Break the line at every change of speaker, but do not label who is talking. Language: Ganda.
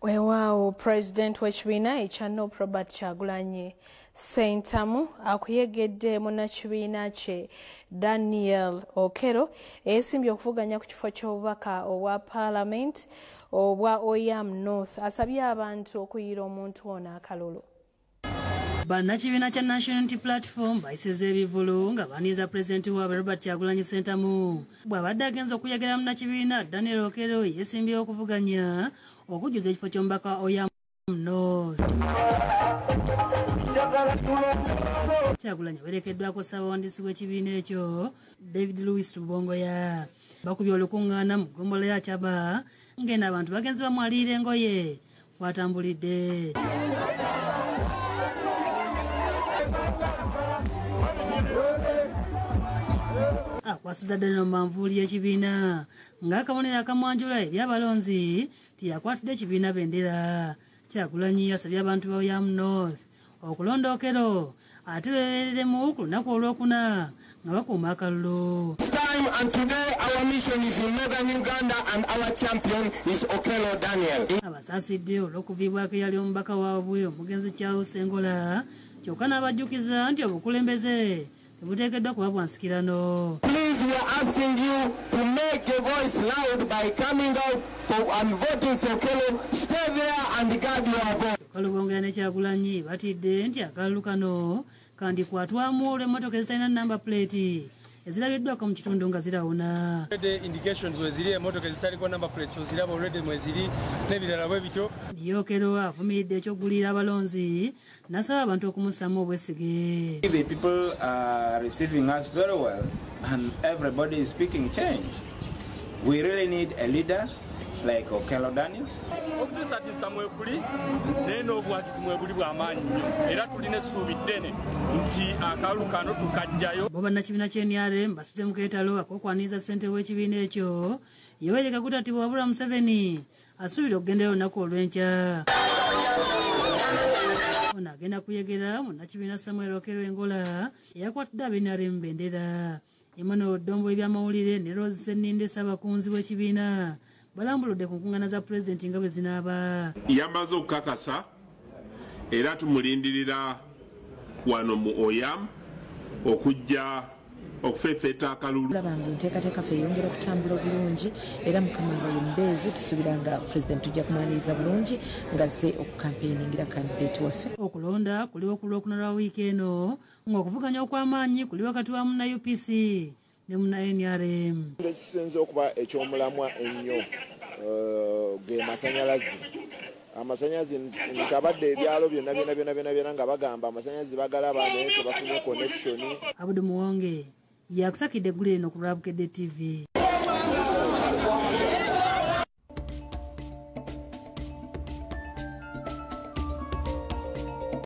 Weewaawo Pulezidenti w'ekibiina ekya Robert Kyagulanyi Ssentamu Akuyegedde munnakibiina kye Daniel Okero eyeesimbye okuvuganya ku kifo ky'obubaka obwa Paalamenti obwa Oyam North asabye abantu okuyiira omuntu ono akalulu.
Bannakibiina kya National Unity Platform bayisizza ebivulu nga baaniiza Pulezidenti waabwe Robert Kyagulanyi Ssentamu bw'abadde agenza okuyegera munnakibiina Daniel Okero yeesimbyewo okuvuganya okujjuza ekifo ky'omubaka Oyam North. Kyagulanyi awerekeddwako ssaabawandiisi w'ekibiina ekyo David Louis Rubongoya bakubye olukuŋŋaana mu ggombolola ya Kyaba ng'eno abantu bagenzi bamwaliira engoye kwatambulidde. Akwasiza ddala mu manvuuli y'ekibiina ng'akabonero akamwanjula eri abalonzi tiyakwatidde ekibiina bendera. Kyagulanyi yasabye abantu ba Oyam North okulonda Okero ate beebereremu ku lunaku olwokuna nga bakuuma akalulu.
It's time, and today our mission is in northern Uganda and our champion is Okelo Daniel.
Abasaasidde olw'okuviibwako eyali omubaka waabwe omugenzi Charles Engola kyokka n'abajjukiza nti obukulembeze tebuteekeddwa kuba bwansikirano.
Please, we are asking you to make your voice loud by coming out and voting for Okelo. Stay there and guard your vote.
Kalubongoya ne Kyagulanyi batidde nti akalulu kano kandikwatwamu olw'emmotoka ezitalina namba plate ezirabiddwako mu kitundu nga zirawuna.
Indications weziri emmotoka ezitaliko namba plates oziraba already mweziri n'ebirala bwe bityo.
Okero avumiridde eky'okuguliira abalonzi n'asaba abantu okumussamu obwesige.
The people are receiving us very well and everybody is speaking change. We really need a leader like Okelo Daniel.
Okujjuza tisa mwekuli neno obwagizi mwekuli bw'amaanyi nnyo era tulina essuubi ddene nti akalulu kano tukajjayo.
Bo bannakibiina ky'NRM basutse mu keetalo ak'okwaniriza ssente w'ekibiina ekyo Yoweri Kaguta Tibuwabula Museveni asuubira okugendera olunaku olw'enkya. Ono agenda kuyegera munnakibiina Samuel Okero Engola eyakwatidde ab'NRM bendera. Emmanuel Oddombo ebyamawulire ne Rose Senninde Ssaabakunzi w'ekibiina balambuludde ku nkuŋŋaana za Pulezidenti nga bwe zinaaba.
Yamaze okukakasa era tumulindirira wano mu Oyam okujja okufeefeeta akalulu.
Labanga enteekateeka ffe eyongera okutambula obulungi era mukama nga ye mbeezi tusuubira nga Pulezidenti tujja kumwaniriza bulungi ng'azze okukampeyingira kandideeti waffe.
Okulonda kuliwo ku Lwokuna lwa wiiki eno ng'okuvuganya okw'amaanyi kuli wakati wa munna UPC ne munna NRM.
Ekisinze okuba ekyomulamwa ennyo ge masanyalazi. Amasanyalazi ntabadde ebyalo byonna nga bagamba amasanyalazi bagalaba naye tebafunye connection.
Abudu Muwonge yakusakidde eggulu lino ku lwa Bukedde TV.